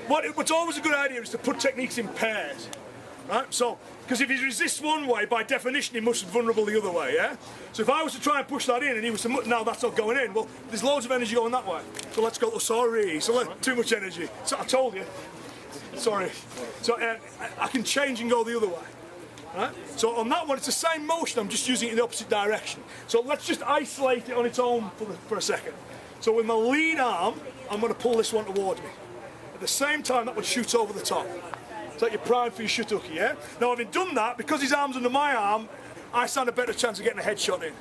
What's always a good idea is to put techniques in pairs, right? So, because if he resists one way, by definition, he must be vulnerable the other way, yeah? So if I was to try and push that in and he was to, no, that's not going in, well, there's loads of energy going that way. So let's go, oh, sorry, so too much energy. So I told you, sorry. So I can change and go the other way, right? So on that one, it's the same motion, I'm just using it in the opposite direction. So let's just isolate it on its own for a second. So with my lead arm, I'm going to pull this one towards me. At the same time, that would shoot over the top. Is that your prime for your Shuto-uke, yeah? Now, having done that, because his arm's under my arm, I stand a better chance of getting a headshot in.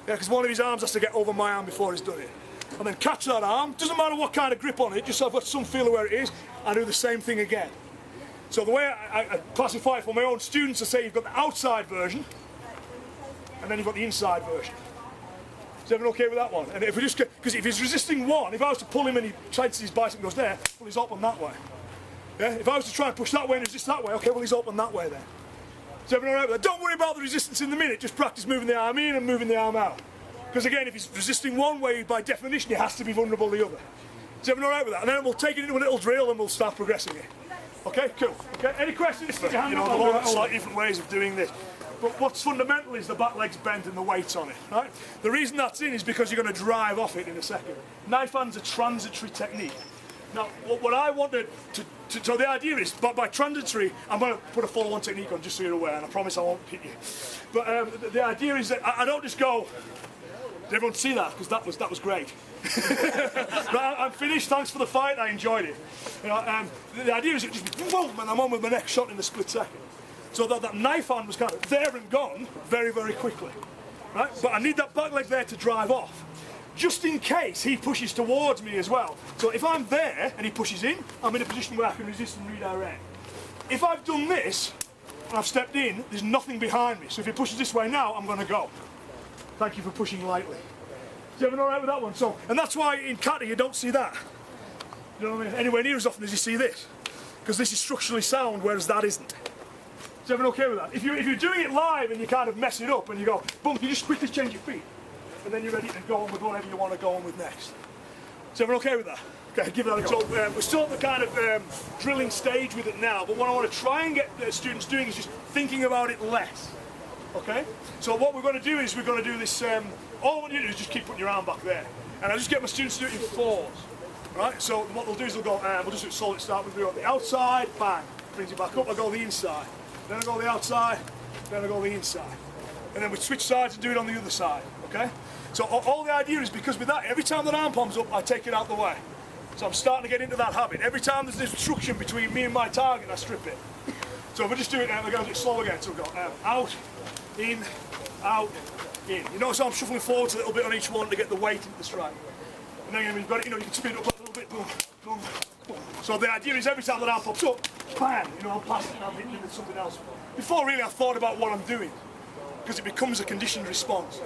Yeah, because one of his arms has to get over my arm before he's done it. And then catch that arm, doesn't matter what kind of grip on it, just so I've got some feel of where it is, I do the same thing again. So the way I classify it for my own students, I say you've got the outside version, and then you've got the inside version. Is everyone okay with that one? And if we just, because if he's resisting one, if I was to pull him and he tries to his bicep and goes there, well, he's open that way. Yeah? If I was to try and push that way and resist that way, okay, well, he's open that way then. Is everyone alright with that? Don't worry about the resistance in the minute, just practice moving the arm in and moving the arm out. Because again, if he's resisting one way, by definition, he has to be vulnerable the other. Is everyone alright with that? And then we'll take it into a little drill and we'll start progressing it. Okay, cool. Okay, any questions? You know, there are slightly different ways of doing this. But what's fundamental is the back leg's bent and the weight's on it, right? The reason that's in is because you're going to drive off it in a second. Knife hand's a transitory technique. Now, what I wanted so the idea is, by transitory, I'm going to put a follow-on technique on just so you're aware, and I promise I won't hit you. But the idea is that I don't just go, did everyone see that? Because that was great. Right, I'm finished, thanks for the fight, I enjoyed it. You know, the idea is it just boom, and I'm on with my next shot in a split second. So that knife hand was kind of there and gone very, very quickly. Right? But I need that back leg there to drive off, just in case he pushes towards me as well. So if I'm there and he pushes in, I'm in a position where I can resist and redirect. If I've done this and I've stepped in, there's nothing behind me. So if he pushes this way now, I'm going to go. Thank you for pushing lightly. Is everyone alright with that one? So, and that's why in kata you don't see that. You know what I mean? Anywhere near as often as you see this. Because this is structurally sound, whereas that isn't. Is everyone okay with that? If you're doing it live and you kind of mess it up and you go, boom, you just quickly change your feet. And then you're ready to go on with whatever you want to go on with next. Is everyone okay with that? Okay, give that a go. We're still at the kind of drilling stage with it now, but what I want to try and get students doing is just thinking about it less. Okay? So what we're going to do is we're going to do this, all I want you to do is just keep putting your arm back there. And I'll just get my students to do it in fours. Right? So what they'll do is they'll go, we'll just do a solid start. We'll go the outside, bang, brings it back up, I'll go the inside. Then I go the outside, then I go the inside. And then we switch sides and do it on the other side, okay? So all the idea is, because with that, every time that arm palm's up, I take it out the way. So I'm starting to get into that habit. Every time there's this obstruction between me and my target, I strip it. So if we just do it now, we're going to do it slow again. So we'll go out, in, in. You notice I'm shuffling forwards a little bit on each one to get the weight into the strike. And then you've got it, you know, you can speed it up a little bit, boom, boom, boom. So the idea is every time that arm pops up, bang, you know, I'm passing and I'm hitting it with something else. Before really I thought about what I'm doing, because it becomes a conditioned response.